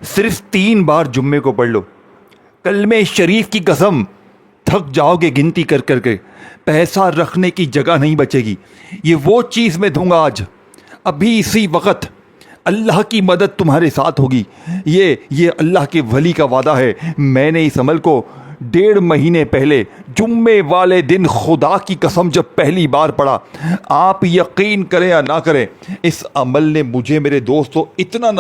صرف 3 بار جمعے کو پڑھ لو، کلمے شریف کی قسم تھک جاؤ گے گنتی کر کر کے، پیسہ رکھنے کی جگہ نہیں بچے گی۔ یہ وہ چیز میں دوں گا آج، ابھی اسی وقت اللہ کی مدد تمہارے ساتھ ہوگی۔ یہ اللہ کے ولی کا وعدہ ہے۔ میں نے اس عمل کو 1.5 مہینے پہلے جمعے والے دن خدا کی قسم جب پہلی بار پڑھا، آپ یقین کریں یا نہ کریں، اس عمل نے مجھے میرے دوستو اتنا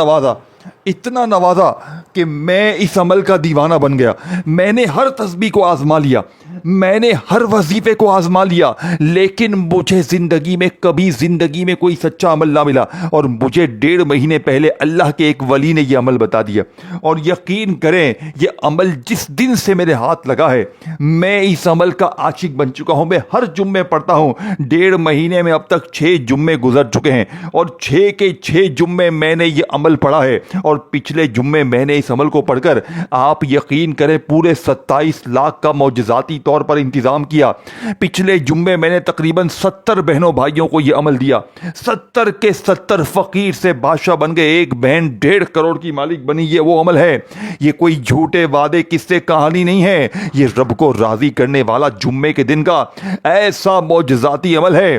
نوازا کہ میں اس عمل کا دیوانہ بن گیا۔ میں نے ہر تسبیح کو آزما لیا، میں نے ہر وظیفے کو آزما لیا، لیکن مجھے زندگی میں کوئی سچا عمل نہ ملا، اور مجھے 1.5 مہینے پہلے اللہ کے ایک ولی نے یہ عمل بتا دیا۔ اور یقین کریں، یہ عمل جس دن سے میرے ہاتھ لگا ہے، میں اس عمل کا عاشق بن چکا ہوں۔ میں ہر جمعے پڑھتا ہوں۔ 1.5 مہینے میں اب تک 6 جمعے گزر چکے ہیں، اور 6 کے 6 جمعے میں نے یہ عمل پڑھا ہے۔ اور پچھلے جمعے میں نے اس عمل کو پڑھ کر، آپ یقین کریں، پورے 27 لاکھ کا معجزاتی طور پر انتظام کیا۔ پچھلے جمعے میں نے تقریباً 70 بہنوں بھائیوں کو یہ عمل دیا۔ 70 کے 70 فقیر سے بادشاہ بن گئے، ایک بہن 1.5 کروڑ کی مالک بنی۔ یہ وہ عمل ہے، یہ کوئی جھوٹے وعدے قصے کہانی نہیں ہے، یہ رب کو راضی کرنے والا جمعے کے دن کا ایسا معجزاتی عمل ہے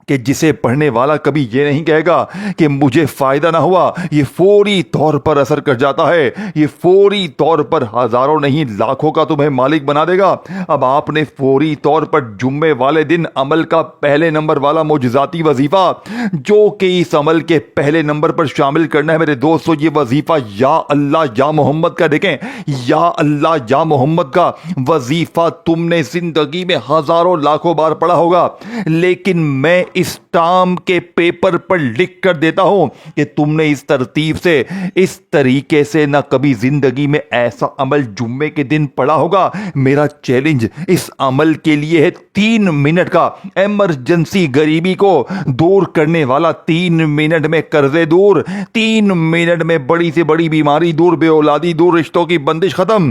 کہ جسے پڑھنے والا کبھی یہ نہیں کہے گا کہ مجھے فائدہ نہ ہوا۔ یہ فوری طور پر اثر کر جاتا ہے، یہ فوری طور پر ہزاروں نہیں لاکھوں کا تمہیں مالک بنا دے گا۔ اب آپ نے فوری طور پر جمعے والے دن عمل کا پہلے نمبر والا معجزاتی وظیفہ، جو کہ اس عمل کے پہلے نمبر پر شامل کرنا ہے میرے دوستو، یہ وظیفہ یا اللہ یا محمد کا۔ دیکھیں، یا اللہ یا محمد کا وظیفہ تم نے زندگی میں ہزاروں لاکھوں بار پڑھا ہوگا، لیکن میں اس ٹام کے پیپر پر لکھ کر دیتا ہوں کہ تم نے اس ترتیب سے، اس طریقے سے نہ کبھی زندگی میں ایسا عمل جمعے کے دن پڑھا ہوگا۔ میرا چیلنج اس عمل کے لیے ہے 3 منٹ کا ایمرجنسی غریبی کو دور کرنے والا، 3 منٹ میں قرضے دور، 3 منٹ میں بڑی سے بڑی بیماری دور، بے اولادی دور، رشتوں کی بندش ختم،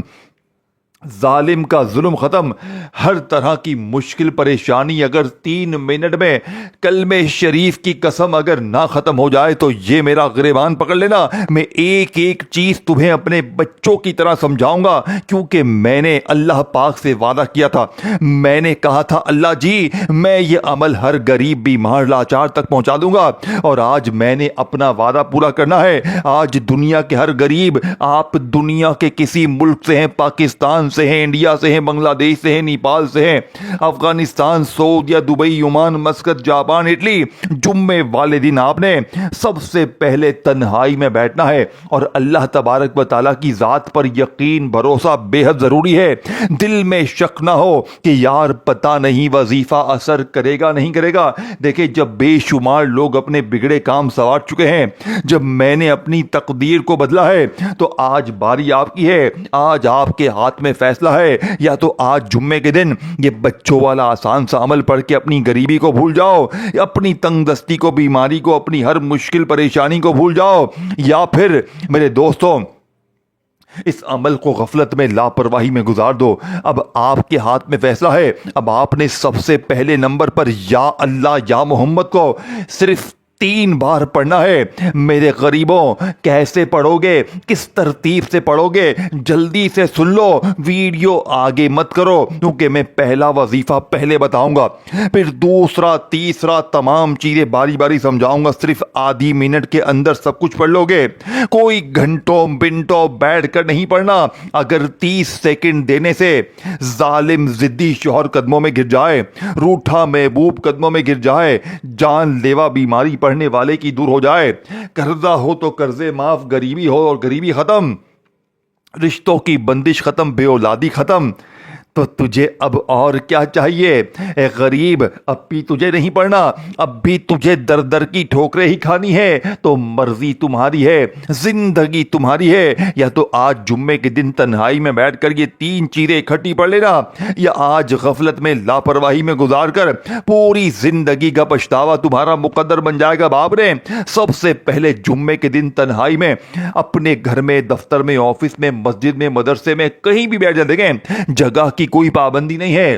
ظالم کا ظلم ختم، ہر طرح کی مشکل پریشانی اگر 3 منٹ میں کلمہ شریف کی قسم اگر نہ ختم ہو جائے تو یہ میرا گریبان پکڑ لینا، میں ایک ایک چیز تمہیں اپنے بچوں کی طرح سمجھاؤں گا، کیونکہ میں نے اللہ پاک سے وعدہ کیا تھا۔ میں نے کہا تھا، اللہ جی میں یہ عمل ہر غریب بیمار لاچار تک پہنچا دوں گا، اور آج میں نے اپنا وعدہ پورا کرنا ہے۔ آج دنیا کے ہر غریب، آپ دنیا کے کسی ملک سے ہیں، پاکستان سے ہیں، انڈیا سے ہیں، بنگلہ دیش سے ہیں، نیپال سے ہیں، افغانستان، سعودیہ، Dubai, Oman, Muscat, Japan, Italy, جمعے والے دن آپ نے سب سے پہلے تنہائی میں بیٹھنا ہے، اور اللہ تبارک و تعالیٰ کی ذات پر یقین بھروسہ بے حد ضروری ہے۔ دل میں شک نہ ہو کہ یار پتہ نہیں وظیفہ اثر کرے گا نہیں کرے گا۔ دیکھیں، جب بے شمار لوگ اپنے بگڑے کام سنوار چکے ہیں، جب میں نے اپنی تقدیر کو بدلا ہے، تو آج باری آپ کی ہے، آج آپ کے ہاتھ میں فیصلہ ہے۔ یا تو آج جمعے کے دن یہ بچوں والا آسان سا عمل پڑھ کے اپنی غریبی کو بھول جاؤ، اپنی تنگ دستی کو، بیماری کو، اپنی ہر مشکل پریشانی کو بھول جاؤ، یا پھر میرے دوستوں اس عمل کو غفلت میں، لاپرواہی میں گزار دو۔ اب آپ کے ہاتھ میں فیصلہ ہے۔ اب آپ نے سب سے پہلے نمبر پر یا اللہ یا محمد کو صرف 3 بار پڑھنا ہے۔ میرے غریبوں، کیسے پڑھو گے، کس ترتیب سے پڑھو گے، جلدی سے سن لو، ویڈیو آگے مت کرو، کیونکہ میں پہلا وظیفہ پہلے بتاؤں گا، پھر دوسرا، تیسرا، تمام چیزیں باری باری سمجھاؤں گا۔ صرف آدھی منٹ کے اندر سب کچھ پڑھ لو گے، کوئی گھنٹوں منٹوں بیٹھ کر نہیں پڑھنا۔ اگر 30 سیکنڈ دینے سے ظالم ضدی شوہر قدموں میں گر جائے، روٹھا محبوب قدموں میں گر جائے، جان لیوا بیماری پڑھنے والے کی دور ہو جائے، قرضہ ہو تو قرضے معاف، غریبی ہو اور غریبی ختم، رشتوں کی بندش ختم، بے اولادی ختم، تو تجھے اب اور کیا چاہیے؟ اے غریب، اب بھی تجھے نہیں پڑھنا، اب بھی تجھے در در کی ٹھوکریں ہی کھانی ہے، تو مرضی تمہاری ہے، زندگی تمہاری ہے۔ یا تو آج جمعے کے دن تنہائی میں بیٹھ کر یہ 3 چیزیں اکٹھی پڑھ لینا، یا آج غفلت میں، لاپرواہی میں گزار کر پوری زندگی کا پچھتاوا تمہارا مقدر بن جائے گا۔ باپ نے سب سے پہلے جمعے کے دن تنہائی میں اپنے گھر میں، دفتر میں، آفس میں، مسجد میں، مدرسے میں، کہیں بھی بیٹھ جائیں، دیکھیں جگہ کی کوئی پابندی نہیں ہے،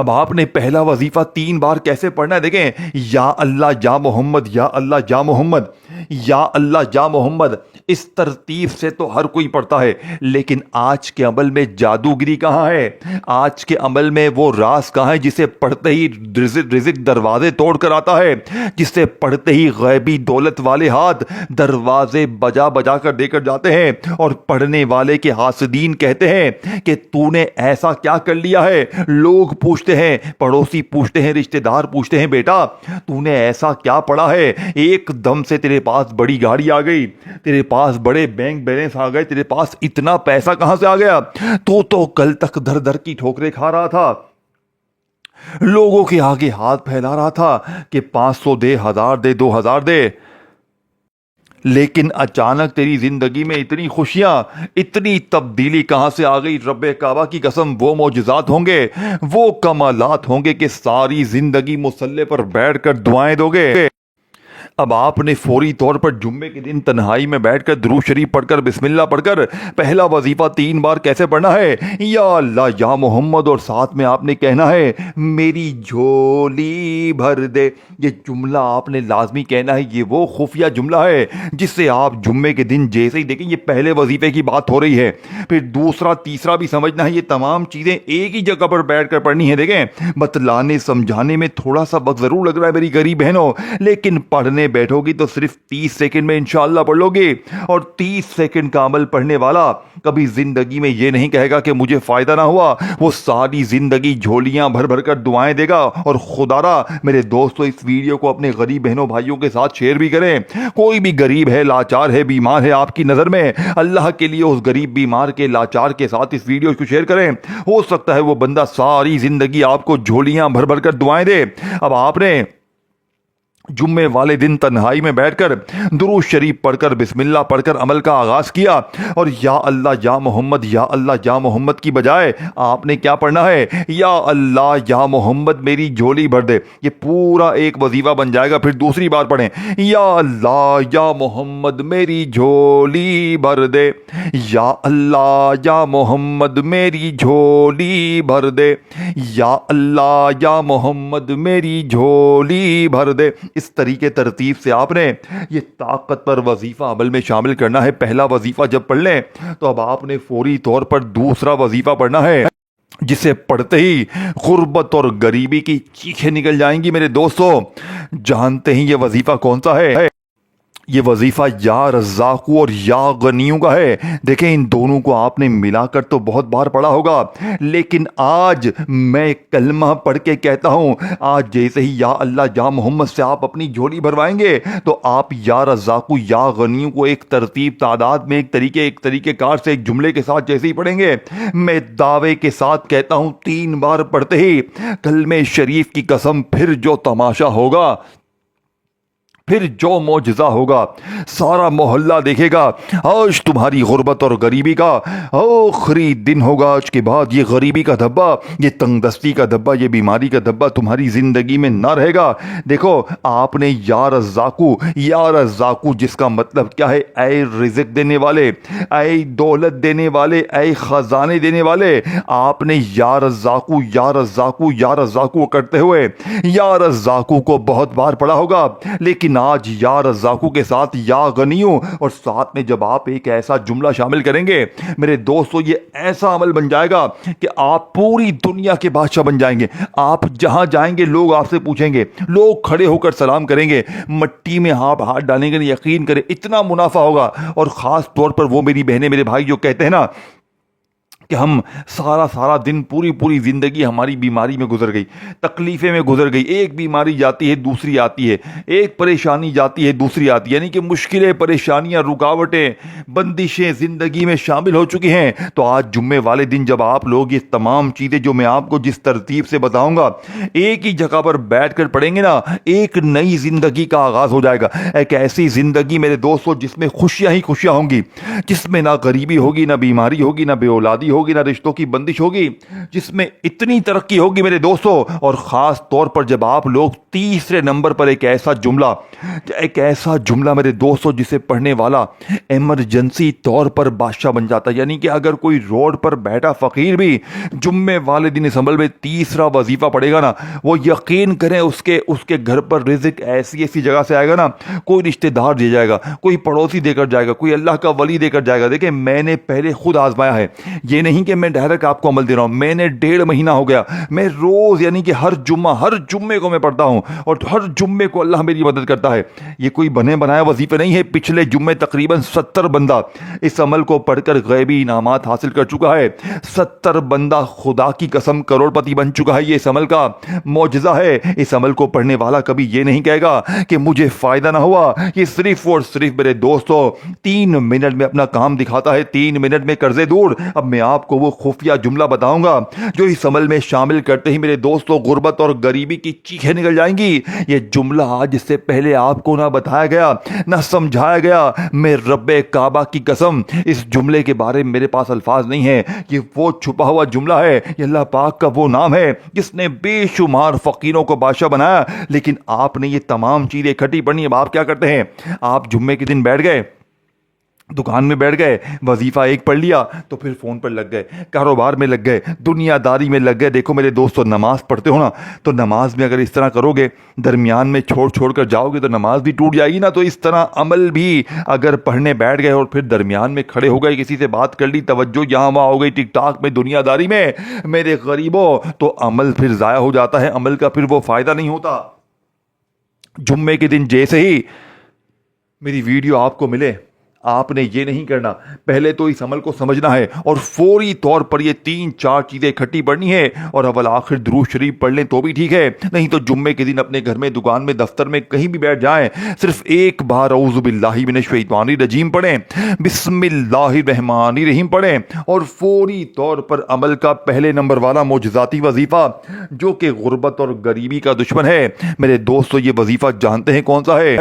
اب آپ نے پہلا وظیفہ 3 بار کیسے پڑھنا ہے دیکھیں، یا اللہ یا محمد، یا اللہ یا محمد، یا اللہ یا محمد. اس ترتیب سے تو ہر کوئی پڑھتا ہے، لیکن آج کے عمل میں جادوگری کہاں ہے؟ آج کے عمل میں وہ راز کہاں ہے جسے پڑھتے ہی رزق دروازے توڑ کر آتا ہے، جسے پڑھتے ہی غیبی دولت والے ہاتھ دروازے بجا بجا کر دے کر جاتے ہیں، اور پڑھنے والے کے حاسدین کہتے ہیں کہ تو نے ایسا کیا کر لیا ہے؟ لوگ پوچھتے ہیں، پڑوسی پوچھتے ہیں، رشتہ دار پوچھتے ہیں، بیٹا تو نے ایسا کیا پڑھا ہے؟ ایک دم سے تیرے پاس بڑی گاڑی آ گئی، تیرے پاس بڑے بینک بیلنس آ گئے، تیرے پاس اتنا پیسہ کہاں سے آ گیا؟ تو کل تک در در کی ٹھوکریں کھا رہا تھا، لوگوں کے آگے ہاتھ پھیلا رہا تھا کہ 500 دے، 1000 دے، 2000 دے، لیکن اچانک تیری زندگی میں اتنی خوشیاں، اتنی تبدیلی کہاں سے آ گئی؟ رب کعبہ کی قسم وہ معجزات ہوں گے، وہ کمالات ہوں گے کہ ساری زندگی مصلی پر بیٹھ کر دعائیں دو گے. اب آپ نے فوری طور پر جمعے کے دن تنہائی میں بیٹھ کر درود شریف پڑھ کر بسم اللہ پڑھ کر پہلا وظیفہ 3 بار کیسے پڑھنا ہے؟ یا اللہ یا محمد، اور ساتھ میں آپ نے کہنا ہے میری جھولی بھر دے. یہ جملہ آپ نے لازمی کہنا ہے. یہ وہ خفیہ جملہ ہے جس سے آپ جمعے کے دن جیسے ہی دیکھیں، یہ پہلے وظیفے کی بات ہو رہی ہے، پھر دوسرا تیسرا بھی سمجھنا ہے. یہ تمام چیزیں ایک ہی جگہ پر بیٹھ کر پڑھنی ہے. دیکھیں، بتلانے سمجھانے میں تھوڑا سا وقت ضرور لگ رہا ہے میری غریب بہنوں، لیکن پڑھنے بیٹھو گی تو صرف 30 سیکنڈ میں انشاءاللہ پڑھ لو گے. اور 30 سیکنڈ کا عمل پڑھنے والا کبھی زندگی میں یہ نہیں کہے گا کہ مجھے فائدہ نہ ہوا. وہ ساری زندگی جھولیاں بھر بھر کر دعائیں دے گا. اور خدارا میرے دوستو، اس ویڈیو کو اپنے غریب بہنوں بھائیوں کے ساتھ شیئر بھی کریں. کوئی بھی غریب ہے، لاچار ہے، بیمار ہے آپ کی نظر میں، اللہ کے لیے اس غریب بیمار کے لاچار کے ساتھ اس ویڈیو کو شیئر کریں. ہو سکتا ہے وہ بندہ ساری زندگی آپ کو جھولیاں بھر بھر کر دعائیں دے. اب آپ نے جمعے والے دن تنہائی میں بیٹھ کر درود شریف پڑھ کر بسم اللہ پڑھ کر عمل کا آغاز کیا، اور یا اللہ یا محمد، یا اللہ یا محمد کی بجائے آپ نے کیا پڑھنا ہے؟ یا اللہ یا محمد میری جھولی بھر دے. یہ پورا ایک وظیفہ بن جائے گا. پھر دوسری بار پڑھیں، یا اللہ یا محمد میری جھولی بھر دے، یا اللہ یا محمد میری جھولی بھر دے، یا اللہ یا محمد میری جھولی بھر دے. اس طریقے ترتیب سے آپ نے یہ طاقت پر وظیفہ عمل میں شامل کرنا ہے. پہلا وظیفہ جب پڑھ لیں تو اب آپ نے فوری طور پر دوسرا وظیفہ پڑھنا ہے، جسے پڑھتے ہی غربت اور غریبی کی چیخیں نکل جائیں گی. میرے دوستو، جانتے ہیں یہ وظیفہ کون سا ہے؟ یہ وظیفہ یا رزاقو اور یا غنیوں کا ہے. دیکھیں، ان دونوں کو آپ نے ملا کر تو بہت بار پڑھا ہوگا، لیکن آج میں کلمہ پڑھ کے کہتا ہوں، آج جیسے ہی یا اللہ یا محمد سے آپ اپنی جھولی بھروائیں گے تو آپ یا رزاقو یا غنیوں کو ایک ترتیب، تعداد میں ایک طریقے کار سے ایک جملے کے ساتھ جیسے ہی پڑھیں گے، میں دعوے کے ساتھ کہتا ہوں 3 بار پڑھتے ہی کلمہ شریف کی قسم، پھر جو تماشا ہوگا، پھر جو معجزہ ہوگا، سارا محلہ دیکھے گا. آج تمہاری غربت اور غریبی کا آخری دن ہوگا. آج کے بعد یہ غریبی کا دھبا، یہ تنگ دستی کا دھبا، یہ بیماری کا دھبا تمہاری زندگی میں نہ رہے گا. دیکھو، آپ نے یا رزاقو جس کا مطلب کیا ہے؟ اے رزق دینے والے، اے دولت دینے والے، اے خزانے دینے والے. آپ نے یا رزاقو کرتے ہوئے یا رزاقو کو بہت بار پڑھا ہوگا، لیکن آج یا رزاقو کے ساتھ یا غنیوں، اور ساتھ میں جب آپ ایک ایسا جملہ شامل کریں گے میرے دوستو، یہ ایسا عمل بن جائے گا کہ آپ پوری دنیا کے بادشاہ بن جائیں گے. آپ جہاں جائیں گے لوگ آپ سے پوچھیں گے، لوگ کھڑے ہو کر سلام کریں گے، مٹی میں آپ ہاتھ ڈالیں گے. یقین کریں اتنا منافع ہوگا. اور خاص طور پر وہ میری بہنیں، میرے بھائی جو کہتے ہیں نا کہ ہم سارا دن پوری زندگی ہماری بیماری میں گزر گئی، تکلیفیں میں گزر گئی، ایک بیماری جاتی ہے دوسری آتی ہے، ایک پریشانی جاتی ہے دوسری آتی ہے، یعنی کہ مشکلیں، پریشانیاں، رکاوٹیں، بندشیں زندگی میں شامل ہو چکی ہیں. تو آج جمعے والے دن جب آپ لوگ یہ تمام چیزیں جو میں آپ کو جس ترتیب سے بتاؤں گا ایک ہی جگہ پر بیٹھ کر پڑھیں گے نا، ایک نئی زندگی کا آغاز ہو جائے گا. ایک ایسی زندگی میرے دوستو جس میں خوشیاں ہی خوشیاں ہوں گی، جس میں نہ غریبی ہوگی، نہ بیماری ہوگی، نہ بے اولادی ہوگی، ہوگی نہ رشتوں کی بندش ہوگی جس میں اتنی ترقی ہوگی میرے دوستوں. اور خاص طور پر جب آپ لوگ تیسرے نمبر پر ایک ایسا جملہ میرے دوستوں جسے پڑھنے والا ایمرجنسی طور پر بادشاہ بن جاتا ہے. یعنی کہ اگر کوئی روڈ پر بیٹھا فقیر بھی جمعے والے دن اس عمل میں تیسرا وظیفہ پڑھے گا نا, وہ یقین کریں اس کے گھر پر رزق ایسی جگہ سے آئے گا نا, کوئی رشتہ دار دے جائے گا, کوئی پڑوسی دے کر جائے گا, کوئی اللہ کا ولی دے کر جائے گا. دیکھیں میں نے پہلے خود آزمایا ہے, یہ نہیں کہ میں ڈائریکٹ آپ کو عمل دے رہا ہوں. میں نے 1.5 مہینہ ہو گیا, میں روز یعنی کہ ہر جمعے کو میں پڑھتا ہوں اور ہر جمعے کو اللہ میری مدد کرتا ہے. یہ کوئی بنے بنایا وظیفے نہیں ہے. پچھلے جمعے تقریباً 70 بندہ اس عمل کو پڑھ کر غیبی انعامات حاصل کر چکا ہے. 70 بندہ خدا کی قسم کروڑ پتی بن چکا ہے. یہ اس عمل کا معجزہ ہے. اس عمل کو پڑھنے والا کبھی یہ نہیں کہے گا کہ مجھے فائدہ نہ ہوا. یہ صرف اور صرف میرے دوستوں 3 منٹ میں اپنا کام دکھاتا ہے. 3 منٹ میں قرضے دور. اب میں آپ کو وہ خفیہ جملہ بتاؤں گا جو اس عمل میں شامل کرتے ہی میرے دوستوں غربت اور غریبی کی چیخیں نکل جائیں گی. یہ جملہ آج اس سے پہلے آپ کو نہ بتایا گیا نہ سمجھایا گیا. میں رب کعبہ کی قسم اس جملے کے بارے میں میرے پاس الفاظ نہیں ہے. یہ وہ چھپا ہوا جملہ ہے. یہ اللہ پاک کا وہ نام ہے جس نے بے شمار فقیروں کو بادشاہ بنایا. لیکن آپ نے یہ تمام چیزیں اکٹھی پڑھنی. اب آپ کیا کرتے ہیں, آپ جمعے کے دن بیٹھ گئے, دکان میں بیٹھ گئے, وظیفہ ایک پڑھ لیا تو پھر فون پر لگ گئے, کاروبار میں لگ گئے, دنیا داری میں لگ گئے. دیکھو میرے دوستو, نماز پڑھتے ہو نا, تو نماز میں اگر اس طرح کرو گے, درمیان میں چھوڑ کر جاؤ گے تو نماز بھی ٹوٹ جائے گی نا. تو اس طرح عمل بھی اگر پڑھنے بیٹھ گئے اور پھر درمیان میں کھڑے ہو گئے, کسی سے بات کر لی, توجہ یہاں وہاں ہو گئی, ٹک ٹاک میں, دنیا داری میں, میرے غریبوں, تو عمل پھر ضائع ہو جاتا ہے. عمل کا پھر وہ فائدہ نہیں ہوتا. جمعے کے دن جیسے ہی میری ویڈیو آپ کو ملے, آپ نے یہ نہیں کرنا, پہلے تو اس عمل کو سمجھنا ہے اور فوری طور پر یہ 3-4 چیزیں اکٹھی پڑھنی ہے. اور اول آخر درود شریف پڑھ لیں تو بھی ٹھیک ہے, نہیں تو جمعے کے دن اپنے گھر میں, دکان میں, دفتر میں, کہیں بھی بیٹھ جائیں, صرف ایک بار اعوذ باللہ من الشیطان الرجیم پڑھیں, بسم اللہ الرحمن الرحیم پڑھیں, اور فوری طور پر عمل کا پہلے نمبر والا معجزاتی وظیفہ جو کہ غربت اور غریبی کا دشمن ہے. میرے دوستو یہ وظیفہ جانتے ہیں کون سا ہے؟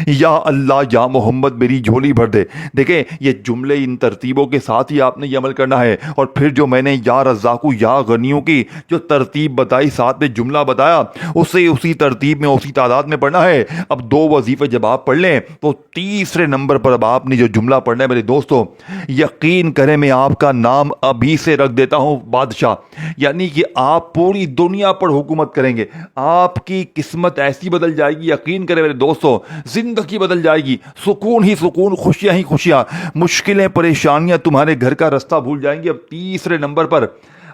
یا اللہ یا محمد میری جھولی بھر دے. دیکھیں یہ جملے ان ترتیبوں کے ساتھ ہی آپ نے یہ عمل کرنا ہے. اور پھر جو میں نے یا رزاقو یا غنیوں کی جو ترتیب بتائی, ساتھ میں جملہ بتایا, اسے اسی ترتیب میں اسی تعداد میں پڑھنا ہے. اب 2 وظیفے جب آپ پڑھ لیں تو تیسرے نمبر پر اب آپ نے جو جملہ پڑھنا ہے میرے دوستو, یقین کریں میں آپ کا نام ابھی سے رکھ دیتا ہوں بادشاہ. یعنی کہ آپ پوری دنیا پر حکومت کریں گے. آپ کی قسمت ایسی بدل جائے گی, یقین کریں میرے دوستو, زندگی بدل جائے گی. سکون ہی سکون, خوشیاں ہی خوشیاں, مشکلیں پریشانیاں تمہارے گھر کا رستہ بھول جائیں گی. اب تیسرے نمبر پر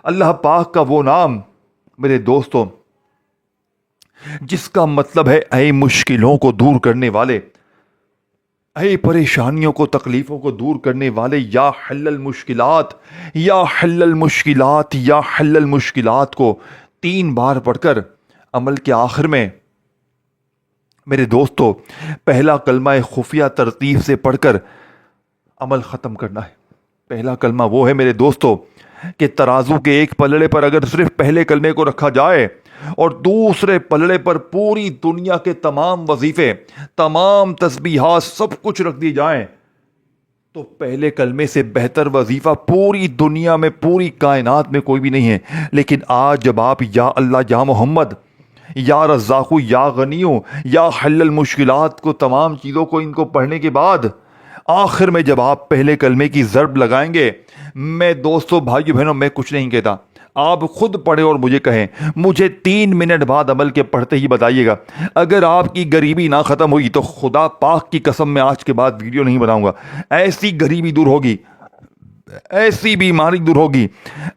اللہ پاک کا وہ نام میرے دوستوں جس کا مطلب ہے اے مشکلوں کو دور کرنے والے, اے پریشانیوں کو, تکلیفوں کو دور کرنے والے, یا حل المشکلات, یا حل المشکلات, یا حل المشکلات کو 3 بار پڑھ کر عمل کے آخر میں میرے دوستو پہلا کلمہ خفیہ ترتیب سے پڑھ کر عمل ختم کرنا ہے. پہلا کلمہ وہ ہے میرے دوستو کہ ترازو کے ایک پلڑے پر اگر صرف پہلے کلمے کو رکھا جائے اور دوسرے پلڑے پر پوری دنیا کے تمام وظیفے, تمام تسبیحات, سب کچھ رکھ دی جائیں, تو پہلے کلمے سے بہتر وظیفہ پوری دنیا میں, پوری کائنات میں کوئی بھی نہیں ہے. لیکن آج جب آپ یا اللہ یا محمد, یا رزاقو یا غنیو, یا حل المشکلات کو, تمام چیزوں کو, ان کو پڑھنے کے بعد آخر میں جب آپ پہلے کلمے کی ضرب لگائیں گے, میں دوستو بھائیو بہنوں میں کچھ نہیں کہتا, آپ خود پڑھیں اور مجھے کہیں, مجھے 3 منٹ بعد عمل کے پڑھتے ہی بتائیے گا. اگر آپ کی غریبی نہ ختم ہوئی تو خدا پاک کی قسم میں آج کے بعد ویڈیو نہیں بناؤں گا. ایسی غریبی دور ہوگی, ایسی بیماری دور ہوگی,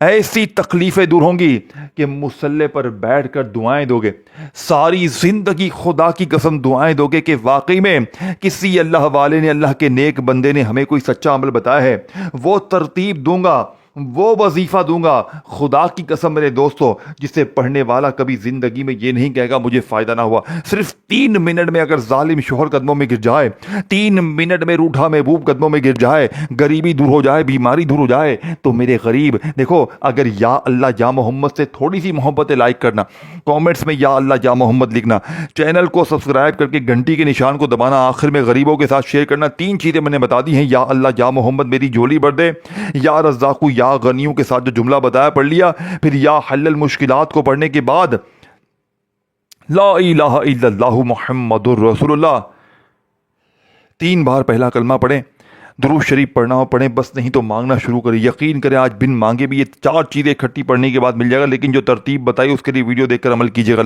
ایسی تکلیفیں دور ہوں گی کہ مصلے پر بیٹھ کر دعائیں دو گے, ساری زندگی خدا کی قسم دعائیں دو گے کہ واقعی میں کسی اللہ والے نے, اللہ کے نیک بندے نے ہمیں کوئی سچا عمل بتایا ہے, وہ ترتیب دوں گا, وہ وظیفہ دوں گا, خدا کی قسم میرے دوستو, جسے پڑھنے والا کبھی زندگی میں یہ نہیں کہے گا مجھے فائدہ نہ ہوا. صرف 3 منٹ میں اگر ظالم شوہر قدموں میں گر جائے, 3 منٹ میں روٹھا محبوب قدموں میں گر جائے, غریبی دور ہو جائے, بیماری دور ہو جائے, تو میرے غریب دیکھو, اگر یا اللہ یا محمد سے تھوڑی سی محبت لائک کرنا, کامنٹس میں یا اللہ یا محمد لکھنا, چینل کو سبسکرائب کر کے گھنٹی کے نشان کو دبانا, آخر میں غریبوں کے ساتھ شیئر کرنا. 3 چیزیں میں نے بتا دی ہیں, یا اللہ یا محمد میری جھولی بھر دے, یا رزاقو یا غنیوں کے ساتھ جو جملہ بتایا پڑھ لیا، پھر یا حل المشکلات کو پڑھنے کے بعد لا الہ الا اللہ محمد الرسول اللہ 3 بار پہلا کلمہ پڑھیں، درود شریف پڑھنا ہو پڑھیں، بس نہیں تو مانگنا شروع کریں۔ یقین کریں آج بن مانگے بھی یہ 4 چیزیں اکٹھی پڑھنے کے بعد مل جائے گا، لیکن جو ترتیب بتائی اس کے لیے ویڈیو دیکھ کر عمل کیجیے گا۔